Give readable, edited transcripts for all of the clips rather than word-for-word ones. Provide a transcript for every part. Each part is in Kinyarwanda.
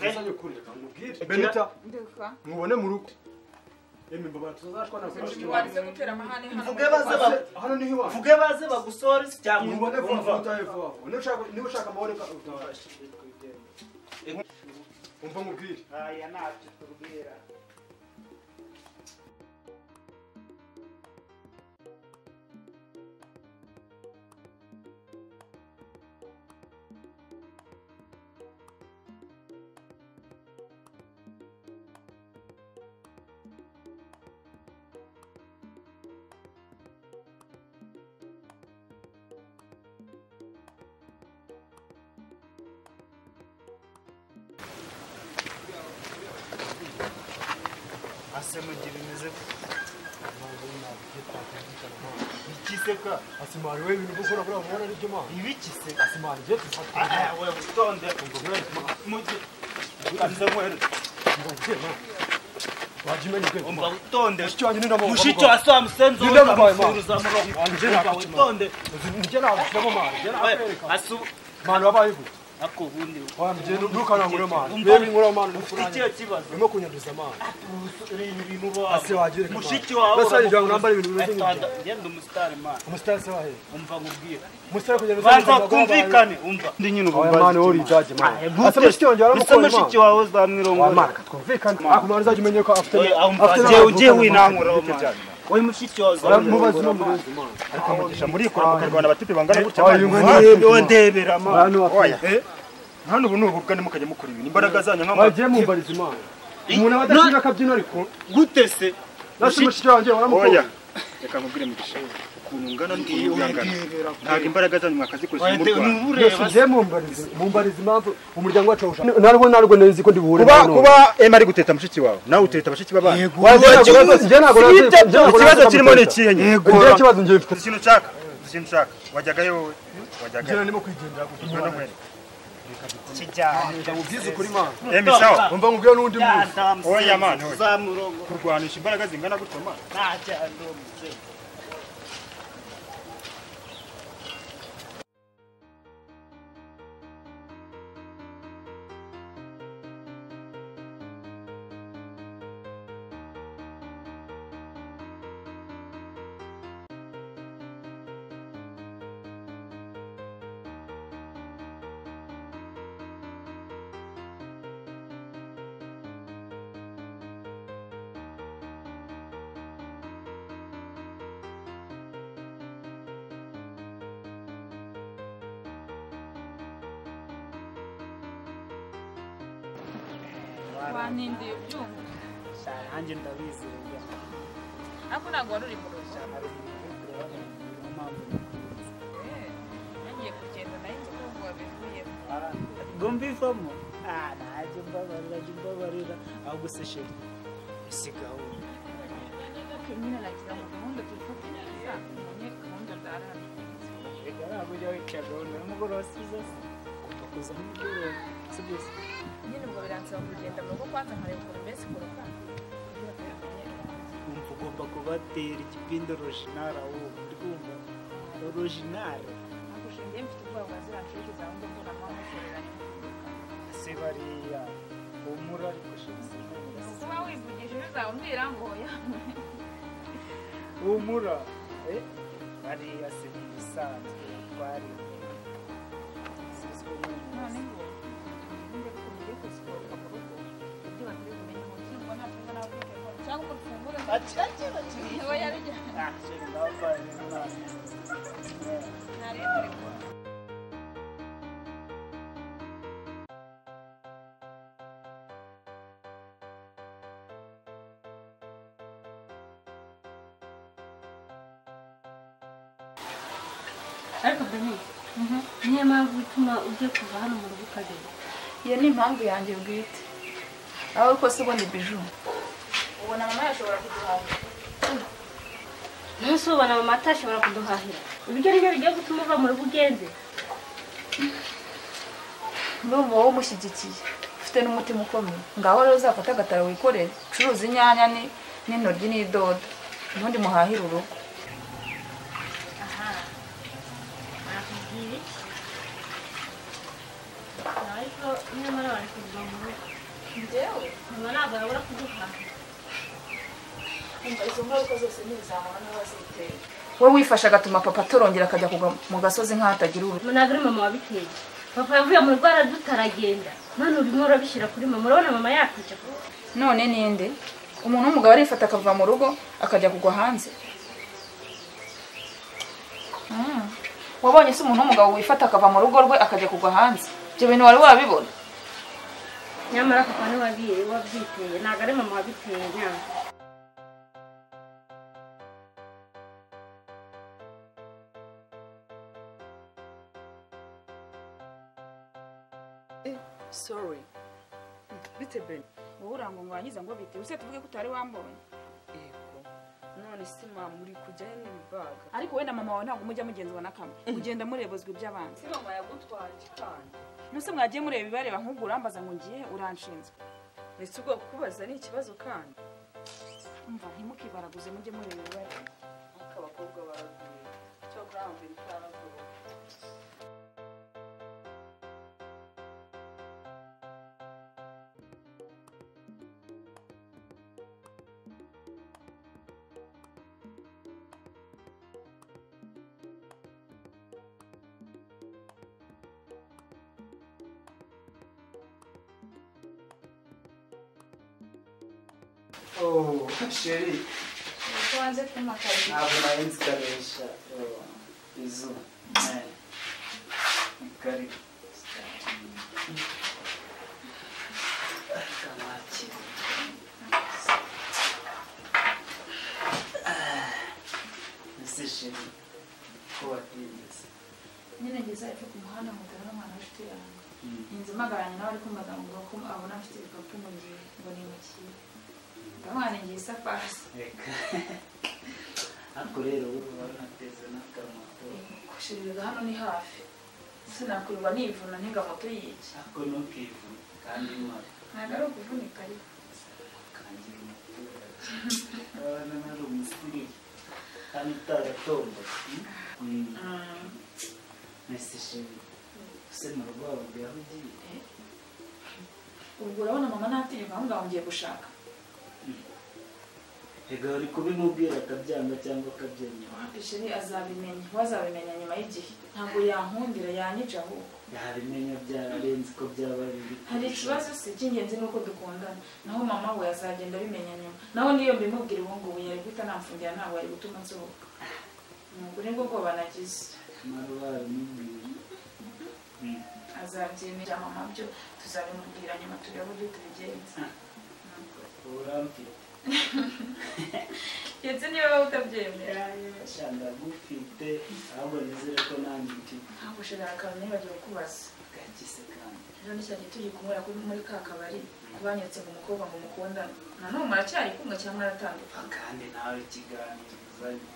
Nsanye kuri kamubwire. Benita. Mubone mu rugo. Mbaba tuzashwana kwinshi. Warize gutera amahane hano. Vuge baze hano niho iwawe. Vuge baze bagusore cyangwa mubone vuba utahe vuba. Niba ushaka amahoro ka umva mubwire. Aya ntacyo tubwira. Asemugira bimeze ikiseka asimari wewe ibintu gukora bura ubona ari byo ma ibikise asimari je tufata wewe utonde muti kanze mwere wajimeni kwe umba utonde mushiki ndamo mushiki asa musenzo uruza murongo anje na utonde nje na usabo ma je na Afrika asu manu abaye ku ako bundi wamje nukana ngure ma bebi ngura ma ufite kibazo urimo kunyanduza ma ibintu bo ase wagire mushiki wawe basa ijana nambara ibintu bimeze nk'ibyo ngenda umustar man umustar se wahe umva ngubwira umustar kunyanduza banza kumvikane umva ndi nyine ubu mane ori jaje ma ase mushiki wanjye aramukoye ma mushiki wawe za mwirongo wa marka twumvikane akumara zaje menye ko afite uje winankura oyi mushiki wawe mubazi no murenzi ma ariko mugisha muri ikora mukarwana abatipe bangana gutya ndebera ma oya hano ubu n'ubugane mukajya mukora ibintu imbaraga zanyu nk'ama wagiye mumbariza imana umuntu abadashira akabyino ariko gute se mushiki wanjye waramukoye oya reka nkubwire mugisha ukuntu ungana n'ukuntu ungana ntabwo imbaraga zanyu mwakazikoresha mu Rwanda je mumbariza impamvu umuryango wacu awusha narwo nezi ko ndibuhure kuba ema ari guteta mushiki wawe nawe uteta abashiki b'abandi je ntabwo ikibazo kirimo ni ikihe yego ikibazo ngiye mfite ikintu ushaka wajyagayo wowe je ndimo kwigendera gutya kijyana ubwiza kuri mana sawa umva ngubwiye n'undi munsi oya mana kurwanisha imbaraga zingana gutya mana ntajyana wanindiye byumva nanjye ndabizeye ariko ntabwo wari uri mu rugo nagiye kugenda nayo nzi ko ngo wabivuyemo ngo mbivamo najye mbabarira ahubwo se sheri isigaho nyine nagize ngo gahunda tuyifate neza umenye gahunda zarahari reka ntabwo ujya wicara gahunda y'umugoroba si zose ugomba kuza n'umugoroba si byose nyine ubwo biransaba kugenda mu rugo kwanza nkareba ukuntu mbese kuruka umva ugomba kubatera igipindi orojinari ahubwo uri kumva orojinari ntabwo ushingiye mfite ubwoba bwa ziriya nshuti zawe ngo mbona mama mushoreranye se bariya humura ariko shezi kuba wivugije uzawumbwira ngo yamwe humura bariya se ni ibisanzwe twari none ngo njye kugira ko siporo mu rugo ibyo bakwiye kumenya mu kingo ntabwo nawe cyangwa ko dufungure ngo yarije ariko Beni niyo mpamvu ituma ujya kuva hano mu rugo ukagenda iyo ni impamvu yanjye bwite aho ko se ubundi biju ubona mama yashobora kuduhahira umunsi ubona mama atashobora kuduhahira ibyo nibyo bigiye gutuma uva mu rugo ugenze n'umuntu wowe umushyigikiye ufite n'umutima ukomeye ngaho rero uzafata agatara wikorere ucuruza inyanya n'intoryi n'idodo ubundi muhahire urugo ariko nyamara bari kuva mu rugo njyewe mama ntabwo arabura kuduhaha. umva izo ngaruka zose n'ibizamura n'abaziteye we wifashe agatuma papa atorongera akajya kugwa mu gasozi nk'ahatagira ubu. Ntabwo ari mama wabiteye. Papa yavuye mu rugo aradutaragenda. None urimo urabishyira kuri mama. Urabona mama yakwica. None ninde umuntu w'umugabo arifata akava mu rugo akajya kugwa hanze? Wabonye se umuntu w'umugabo wifata akava mu rugo rwe akajya kugwa hanze? Ibyo bintu wari wabibona? Nyamara papa niwe wabyiteye. Ntabwo ari mama wabiteye nyamara. Sorry. Bite Ben? Wowe urango ngo wangiza ngo bite? Use tuvuge ko utari wambonye. Yego. None sima muri kujyayo n'ibibaga. Ariko wenda mama wawe ntabwo mujya mugenzwa na kamwe. Mugenda murebozwa iby'abandi. Si mama yagutwaye kandi. Nuse mwagiye mureba ibibareba nk'ubwo urambaza ngo ngiye uranshinzwe. Ese ubwo kubaza ni ikibazo kandi. Umva ntimukibaraguze mujye mureba ibibareba. Akabakobwa baraguye. Cyo grambe bitaraguye. Oh, chérie. Tuanze kumakari. Ntabwo narinzi karesha. Izu. Kari. Kamaki. Ese chérie. Ko watinze. Nyine ngeze ariko ku muhanda mugana n'umwana w'inshuti yanjye. Inzu magaranye nawe ariko mbagambo ko abona afite ibikapu mu gihe ngo ni mukiye. Ndamwana ngiye safasi. Reka. Ariko rero urabona nateze n'akamoto. Kushirira hano ni hafi. Sinakwirwa nivuna ninga moto yica. Ariko ntukivune kandi mwari. Ntabwo ari ukuvunika ariko. Kandi abana nari umusiri. Kandi utaratomba. Nese chérie. Use mu rugo wawe bwaho ugiye. Ubwo urabona mama natinyuka aho ngaho ngiye gushaka. Ega uri kubimubwira akabyanga cyangwa akabyemera. Wapisheri azabimenya. Wazabimenya nyuma y'igihe. Ntabwo yankundira yanyica ahubwo. Yabimenya byararenze ko byaba biri. Hari ikibazo se cy'ingenzi nuko dukundana. Naho mama we azagenda abimenya nyuma. Naho niyo mbimubwira ubu ngubu yari guhita namfungira ntabwo ari gutuma nsohoka. Nubwo nibwo bwoba nagize. Maro baramubwira. Azabyemera mama byo tuzabimubwira nyuma turebe uburyo tubigenza. Uramfite. Yetse niba wowe utabyemera. Shanda gufite ahubwo nizere ko nanjye mfite. Ntabwo ushobora akantu nibagiwe kubaza. Gakise kandi. Ejo n'icyagiye turi kumwera muri ka kabari kubanyetse ngo umukobwa ngo mukundane. Na none muracyari kumwe cyangwa mwaratandukanye? Kandi nawe ikiganiro uzanye.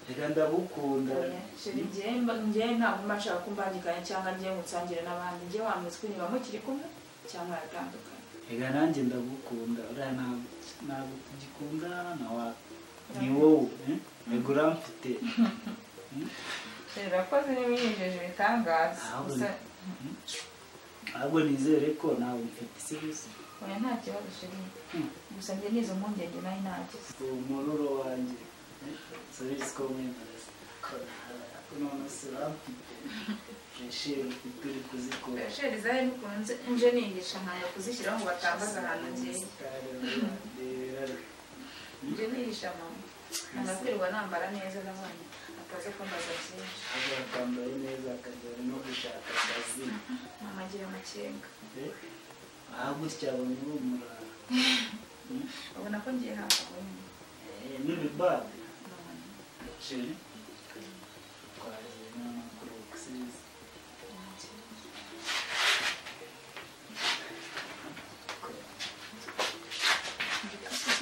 Reka ndagukunda. Sheri njye ntabwo mba nshaka ko mbangikanya cyangwa njye ngutsangire n'abandi. Njye wamwitswe niba mukiri kumwe cyangwa mwaratandukanye. Reka nanjye ndagukunda. Uriya ntabwo tugikundana na wawe. Ni wowe. Reka uramfite. Sheri urakoze niba yijeje ibitangaza. Ahubwo nizere ko nawe mfite isi gusa. Oya nta kibazo Sheri. Gusa njye n'izo mpungenge nayo nagize. Umururo wanjye. Service community. None se uramfite. Sheri ufite uri kuzikora. Sheri zahe nukunze nje nigisha nkanga kuzishyiraho ngo batambaza ahantu ngiye. Nje nigisha mama. Nanakwirwa nambara neza n'abandi. Akaza kwambaza byinshi. Akambaye neza akajya no gushaka akazi. Mama agira amakenga. Aha gutya abona uri umurara. Ubona ko ngiye hafi aho nyine. N'ibibade. Sheri. Twagiye n'amakuru gusiza.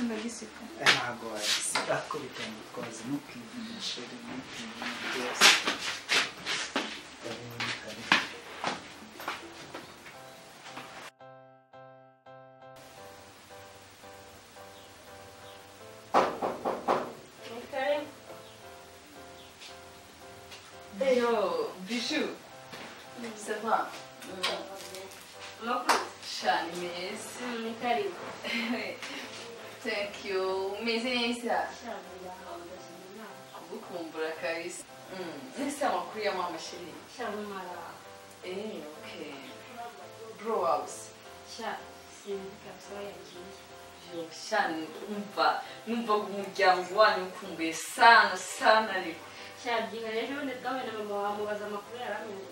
Ndagisika. Ntabwo wabisiga ko bitandukanye n'ukwivuga Sheri n'ukwivuga byose. Yo, Bijou. Ça va? Shani meza. Ni karibu. Thank you. Umeze neza? Shamara. Kugukumbura kabisa. Nese amakuru ya mama shiri. Shamara. Okay. Bro house. Kabisa yagiye. Yo, Shani, numva umuryango wanyu ukumbuye sana ariko. Shabyiga rero none bwawe na mama wamubaza amakuru yaramenye.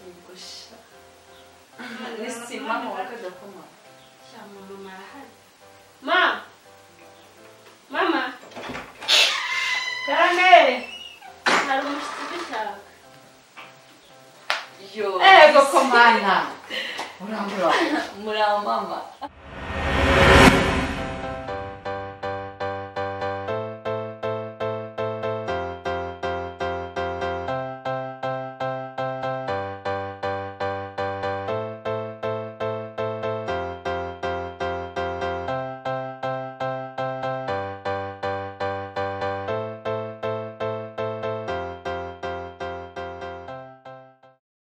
Ubusha. Nese mama wakaza koma. Mama arahari. Mama. Karame. Hari umushyitsi dushaka. Yo. Ego komana. Muraho mama.